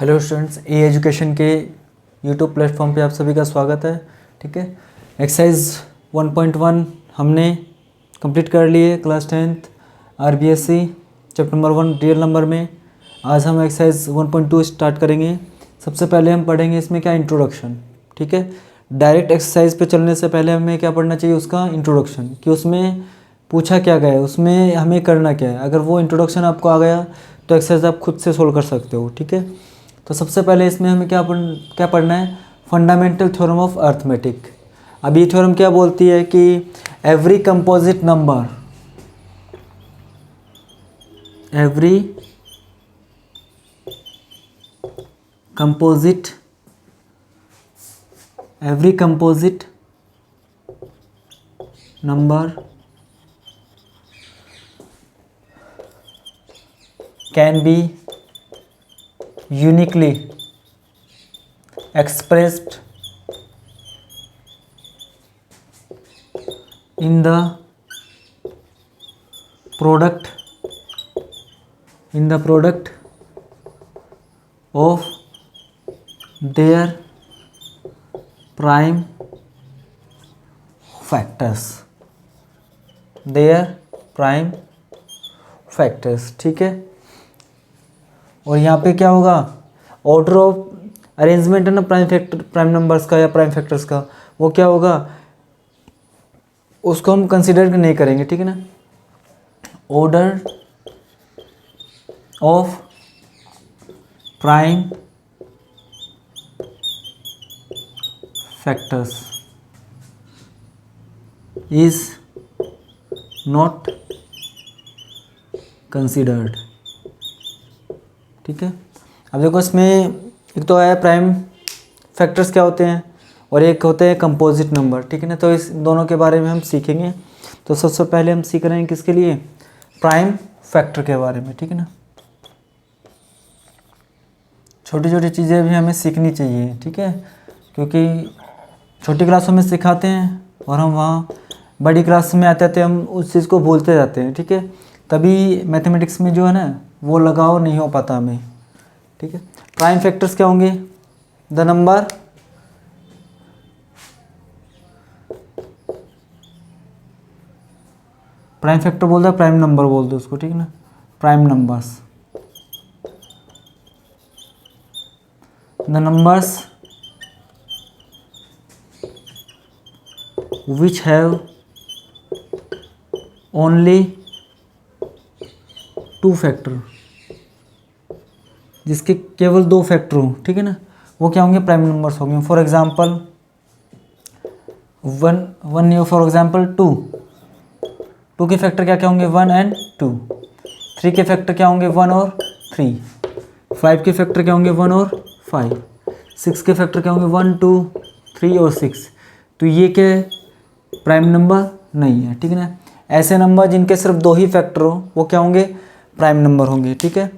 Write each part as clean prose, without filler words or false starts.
Hello students, ए education के YouTube platform पे आप सभी का स्वागत है। ठीक है, एक्सरसाइज 1.1 हमने कंप्लीट कर लिए class 10th RBSC chapter number 1 real number में। आज हम एक्सरसाइज 1.2 स्टार्ट करेंगे। सबसे पहले हम पढ़ेंगे इसमें क्या इंट्रोडक्शन। ठीक है, डायरेक्ट एक्सरसाइज पे चलने से पहले हमें क्या पढ़ना चाहिए, उसका इंट्रोडक्शन, कि उसमें पूछा क्या गया है, उसमें हमें करना क्या है। अगर वो इंट्रोडक्शन आपको आ गया तो एक्सरसाइज आप खुद से सोल्व कर सकते हो। ठीक है, तो सबसे पहले इसमें हमें क्या पढ़ना है, फंडामेंटल थ्योरम ऑफ अर्थमेटिक। अब ये थ्योरम क्या बोलती है कि every composite number can be uniquely expressed in the product of their prime factors। ठीक है, और यहाँ पे क्या होगा, ऑर्डर ऑफ अरेंजमेंट है ना प्राइम नंबर्स का या प्राइम फैक्टर्स का, वो क्या होगा, उसको हम कंसिडर नहीं करेंगे। ठीक है ना, order of prime factors is not considered. ठीक है, अब देखो इसमें एक तो है प्राइम फैक्टर्स क्या होते हैं और एक होते हैं कंपोजिट नंबर। ठीक है ना, तो इस दोनों के बारे में हम सीखेंगे। तो सबसे पहले हम सीख रहे हैं किसके लिए, प्राइम फैक्टर के बारे में। ठीक है ना, छोटी छोटी चीज़ें भी हमें सीखनी चाहिए। ठीक है, क्योंकि छोटी क्लासों में सिखाते हैं और हम वहाँ बड़ी क्लास में आते आते हम उस चीज़ को भूलते जाते हैं। ठीक है, तभी मैथमेटिक्स में जो है ना वो लगाव नहीं हो पाता हमें। ठीक है, प्राइम फैक्टर्स क्या होंगे, द नंबर प्राइम फैक्टर बोलते हैं, प्राइम नंबर बोलते हैं उसको। ठीक है ना, prime numbers, the numbers which have only two factor, जिसके केवल दो फैक्टर हों। ठीक है ना, वो क्या होंगे, प्राइम नंबर्स होंगे। For example for example two के फैक्टर क्या क्या होंगे, 1 और 2। 3 के फैक्टर क्या होंगे, 1 और 3। 5 के फैक्टर क्या होंगे, 1 और 5। 6 के फैक्टर क्या होंगे, 1 2 3 और 6। तो ये क्या प्राइम नंबर नहीं है। ठीक है ना, ऐसे नंबर जिनके सिर्फ दो ही फैक्टर हो वो क्या होंगे, प्राइम नंबर होंगे। ठीक है,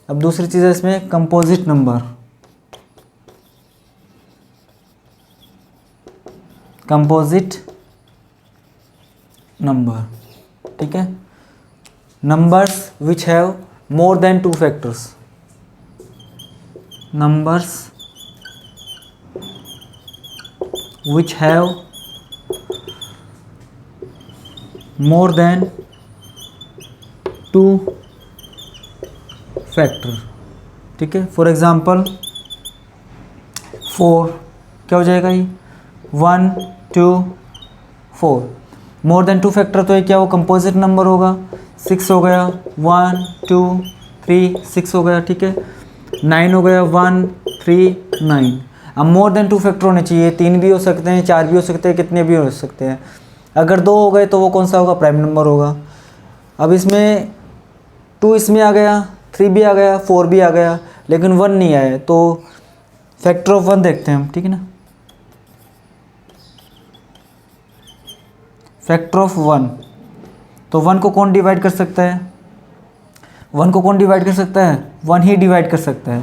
अब दूसरी चीज़ है इसमें कंपोजिट नंबर। ठीक है, numbers which have more than two factors, numbers which have more than two factor. ठीक है, फॉर एग्जांपल 4 क्या हो जाएगा, ये 1 2 4। मोर देन टू फैक्टर तो ये क्या, वो कंपोजिट नंबर होगा। 6 हो गया, 1 2 3 6 हो गया। ठीक है, 9 हो गया, 1 3 9। अब मोर देन टू फैक्टर होने चाहिए, 3 भी हो सकते हैं, 4 भी हो सकते हैं, कितने भी हो सकते हैं। अगर 2 हो गए तो वो कौन सा होगा, प्राइम नंबर होगा। अब इसमें 2 इसमें आ गया, 3 भी आ गया, 4 भी आ गया, लेकिन 1 नहीं आया, तो फैक्टर ऑफ 1 देखते हैं हम। ठीक है ना, फैक्टर ऑफ 1, तो 1 को कौन डिवाइड कर सकता है, 1 को कौन डिवाइड कर सकता है, 1 ही डिवाइड कर सकता है।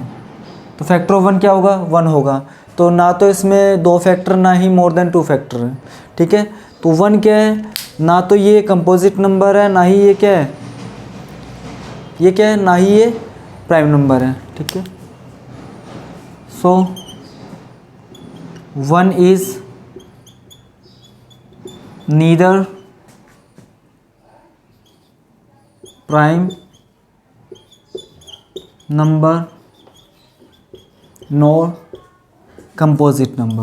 तो फैक्टर ऑफ 1 क्या होगा, 1 होगा। तो ना तो इसमें दो फैक्टर, ना ही मोर देन टू फैक्टर है। ठीक है, तो 1 क्या है, ना तो ये कंपोजिट नंबर है, ना ही ये क्या है, ये क्या है, ना ही ये प्राइम नंबर है। ठीक है, सो 1 is neither prime number nor composite number,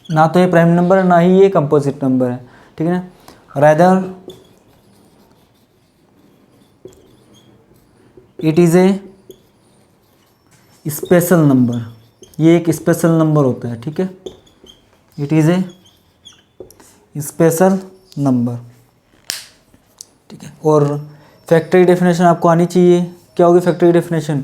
ना तो ये प्राइम नंबर है ना ही ये कंपोजिट नंबर है, ठीक है ना। Rather it is a special number, ये एक स्पेशल नंबर होता है, ठीक है। It is a special number, ठीक है। और फैक्टरी डेफिनेशन आपको आनी चाहिए। क्या होगी factory definition?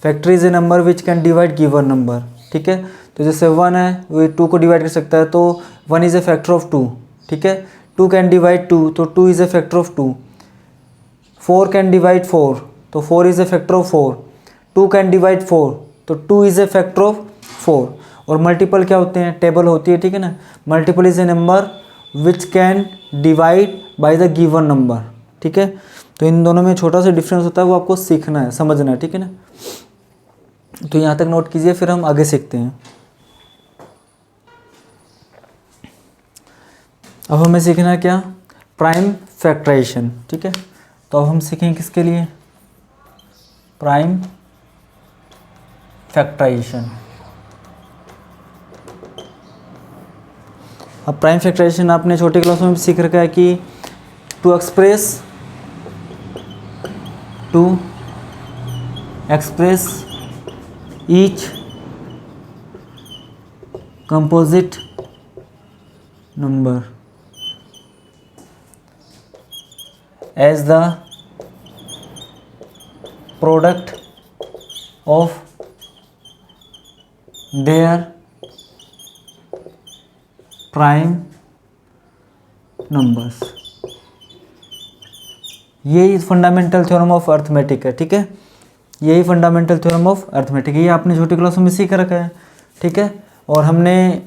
Factory is a number which can divide given number, ठीक है। तो जैसे 1 है वो 2 को डिवाइड कर सकता है, तो 1 इज़ ए फैक्टर ऑफ 2, ठीक है। 2 कैन डिवाइड 2, तो 2 is a factor of 2। 4 can divide 4, तो 4 is a factor of 4। 2 can divide 4, तो 2 इज़ ए फैक्टर ऑफ 4। और मल्टीपल क्या होते हैं? टेबल होती है, ठीक है ना। Multiple is a number which can divide by the given number, ठीक है। तो इन दोनों में छोटा सा डिफरेंस होता है, वो आपको सीखना है, समझना है, ठीक है ना। तो यहाँ तक नोट कीजिए, फिर हम आगे सीखते हैं। अब हमें सीखना है क्या? प्राइम फैक्टराइजेशन, ठीक है। तो अब हम सीखेंगे किसके लिए? Prime factorisation. अब प्राइम फैक्टराइजेशन आपने छोटी क्लासों में सीख रखा है कि to express each composite number as the product of their prime numbers. यही फंडामेंटल थ्योरम ऑफ अर्थमेटिक है, ठीक है। यही फंडामेंटल थ्योरम ऑफ अर्थमेटिक, ये आपने छोटी क्लासों में सीख रखा है, ठीक है। और हमने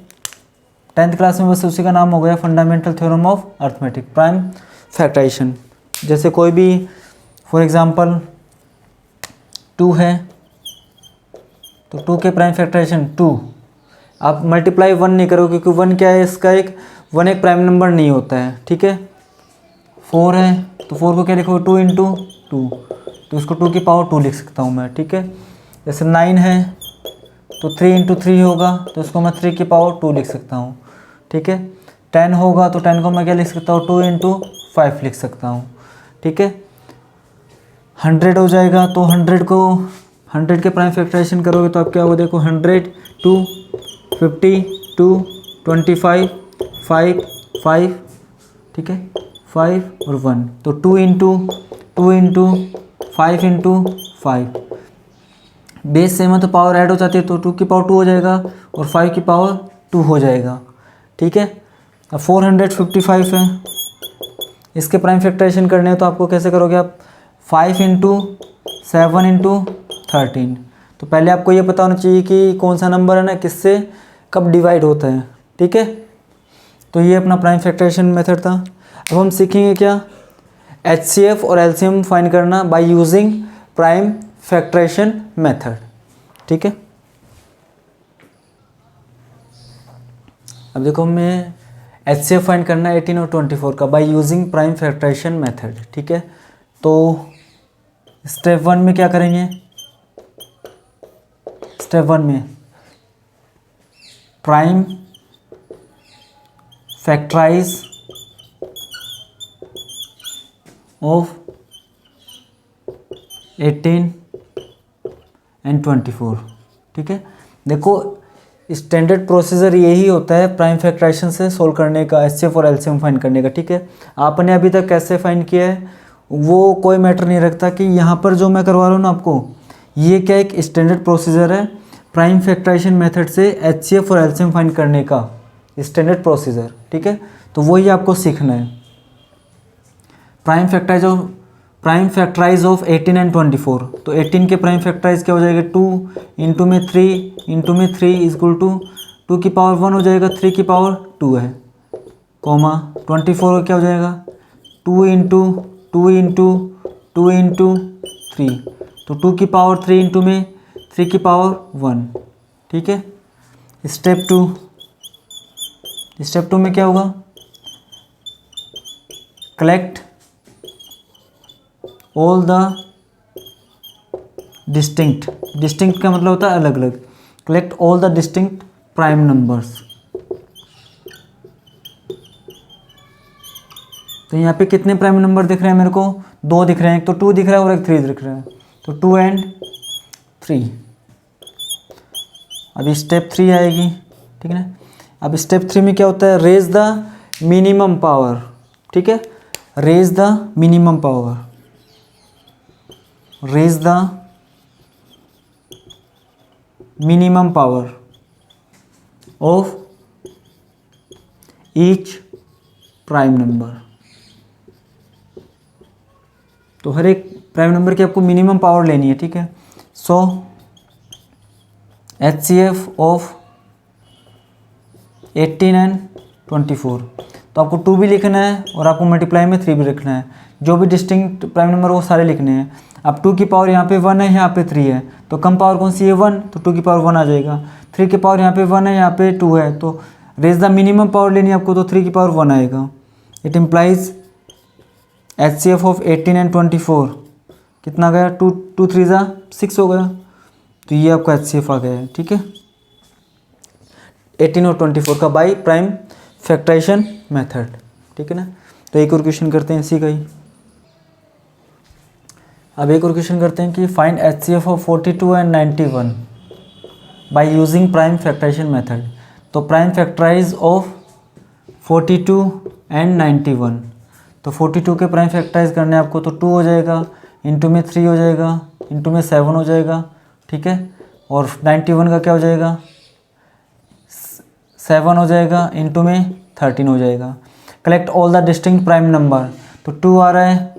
10th क्लास में बस उसी का नाम हो गया fundamental theorem of arithmetic, prime factorisation. जैसे कोई भी फॉर एग्जांपल 2 है, तो 2 के प्राइम फैक्टराइजेशन 2, आप मल्टीप्लाई 1 नहीं करोगे क्योंकि 1 क्या है? इसका एक 1 एक प्राइम नंबर नहीं होता है, ठीक है। 4 है तो 4 को क्या लिखोगे? 2 इंटू 2, तो इसको 2 की पावर 2 लिख सकता हूँ मैं, ठीक है। जैसे 9 है तो 3 इंटू 3 होगा, तो इसको मैं 3 की पावर 2 लिख सकता हूँ, ठीक है। 10 होगा तो 10 को मैं क्या लिख सकता हूँ? 2 इंटू 5 लिख सकता हूँ, ठीक है। 100 हो जाएगा तो 100 के प्राइम फैक्टराइजेशन करोगे तो आप क्या होगा? देखो 100 2 50 2 25 5 5, ठीक है, 5 और 1, तो 2 इंटू 5 इंटू 5, बेस सेम है तो पावर ऐड हो जाती है, तो 2 की पावर 2 हो जाएगा और 5 की पावर 2 हो जाएगा, ठीक है। अब 455 है, इसके प्राइम फैक्टराइजेशन करने हैं तो आपको कैसे करोगे आप? 5 इंटू 7 इंटू 13। तो पहले आपको ये पता होना चाहिए कि कौन सा नंबर है ना किससे कब डिवाइड होता है, ठीक है। तो ये अपना प्राइम फैक्टराइजेशन मेथड था। अब हम सीखेंगे क्या? HCF और LCM फाइंड करना by using prime factorisation method, ठीक है। अब देखो हमें HCF फाइंड करना है 18 और 24 का by using prime factorisation method, ठीक है। तो स्टेप 1 में क्या करेंगे? स्टेप 1 में प्राइम फैक्टराइज ऑफ 18 एंड 24, ठीक है। देखो स्टैंडर्ड प्रोसीजर यही होता है प्राइम फैक्टराइजेशन से सोल्व करने का, HCF और LCM फाइंड करने का, ठीक है। आपने अभी तक कैसे फाइंड किया है वो कोई मैटर नहीं रखता, कि यहाँ पर जो मैं करवा रहा हूँ ना आपको, ये क्या एक स्टैंडर्ड प्रोसीजर है प्राइम फैक्टराइजेशन मेथड से HCF और LCM फाइंड करने का, स्टैंडर्ड प्रोसीजर, ठीक है। तो वही आपको सीखना है। प्राइम फैक्टराइज ऑफ 18 एंड 24, तो 18 के प्राइम फैक्टराइज क्या हो जाएगा? 2 इंटू में 3 इजक्वल टू 2 की पावर 1 हो जाएगा, 3 की पावर 2 है, कॉमा 24 क्या हो जाएगा? 2 इंटू 2 इंटू 3, तो 2 की पावर 3 इंटू में 3 की पावर 1, ठीक है। स्टेप 2 में क्या होगा, कलेक्ट ऑल द डिस्टिंक्ट का मतलब होता है अलग अलग, collect all the distinct prime numbers. तो यहाँ पे कितने प्राइम नंबर दिख रहे हैं मेरे को, 2 दिख रहे हैं, एक तो 2 दिख रहा है और एक 3 दिख रहा है, तो 2 एंड 3। अभी स्टेप 3 आएगी, ठीक है ना। अब स्टेप 3 में क्या होता है, रेज द मिनिमम पावर, ठीक है, raise the minimum power, raise the minimum power of each prime number. तो हर एक प्राइम नंबर की आपको मिनिमम पावर लेनी है, ठीक है। सो HCF ऑफ 18 एंड 24, तो आपको 2 भी लिखना है और आपको मल्टीप्लाई में 3 भी लिखना है, जो भी डिस्टिंक्ट प्राइम नंबर वो सारे लिखने हैं। अब 2 की पावर यहाँ पे 1 है, यहाँ पे 3 है, तो कम पावर कौन सी है, 1, तो 2 की पावर 1 आ जाएगा। 3 की पावर यहाँ पे 1 है, यहाँ पे 2 है, तो रेज द मिनिमम पावर लेनी है आपको, तो 3 की पावर 1 आएगा। It implies HCF of 18 and 24 कितना गया, 2 3 ज़ा 6 हो गया, तो ये आपका HCF आ गया है, ठीक है। 18 और 24 का बाई प्राइम फैक्टराइजेशन मेथड, ठीक है ना। तो एक और क्वेश्चन करते हैं इसी का ही। अब एक और क्वेश्चन करते हैं कि find HCF of 42 and 91 by using prime factorisation method. तो प्राइम फैक्टराइज ऑफ 42 एंड 91, तो 42 के प्राइम फैक्टराइज करने आपको, तो 2 हो जाएगा, इंटू में 3 हो जाएगा, इंटू में 7 हो जाएगा, ठीक है। और 91 का क्या हो जाएगा, 7 हो जाएगा, इंटू में 13 हो जाएगा। Collect all the distinct prime number, तो 2 आ रहा है,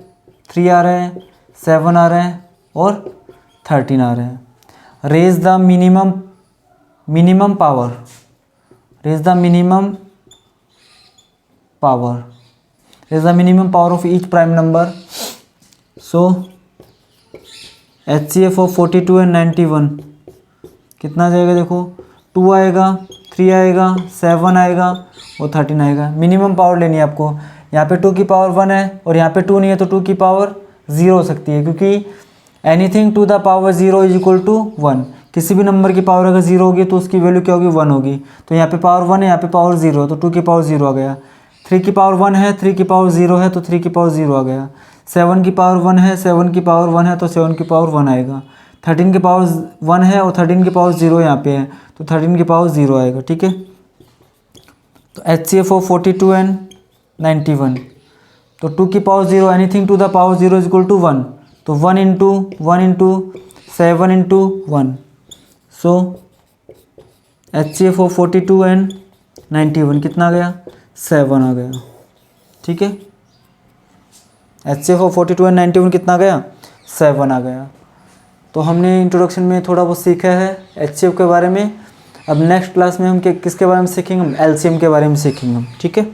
3 आ रहा है, 7 आ रहा है और 13 आ रहा है। Raise the minimum power, raise the minimum power, raise the minimum power of each prime number. So HCF of 42 and 91 कितना आ जाएगा, देखो 2 आएगा, 3 आएगा, 7 आएगा और 13 आएगा। मिनिमम पावर लेनी है आपको, यहाँ पे 2 की पावर 1 है और यहाँ पे 2 नहीं है, तो 2 की पावर 0 हो सकती है, क्योंकि anything to the power 0 is equal to 1। किसी भी नंबर की पावर अगर 0 होगी तो उसकी वैल्यू क्या होगी, 1 होगी। तो यहाँ पे पावर 1 है, यहाँ पे पावर 0 है, तो 2 की पावर 0 आ गया। 3 की पावर 1 है, 3 की पावर 0 है, तो 3 की पावर 0 आ गया। 7 की पावर 1 है, 7 की पावर 1 है, तो 7 की पावर 1 आएगा। 13 की पावर 1 है और 13 की पावर 0 यहाँ पे है, तो 13 की पावर 0 आएगा, ठीक है। तो HCF ऑफ 42 एंड 91, तो 2 की power 0, anything to the power 0 is equal to 1, तो 1 into 7 into 1। So HCF of 42 and 91 कितना आ गया, 7 आ गया, ठीक है। HCF ऑफ 42 एंड 91 कितना आ गया, 7 आ गया। तो हमने इंट्रोडक्शन में थोड़ा बहुत सीखा है HCF के बारे में। अब नेक्स्ट क्लास में हम किसके बारे में सीखेंगे, हम LCM के बारे में सीखेंगे, ठीक है।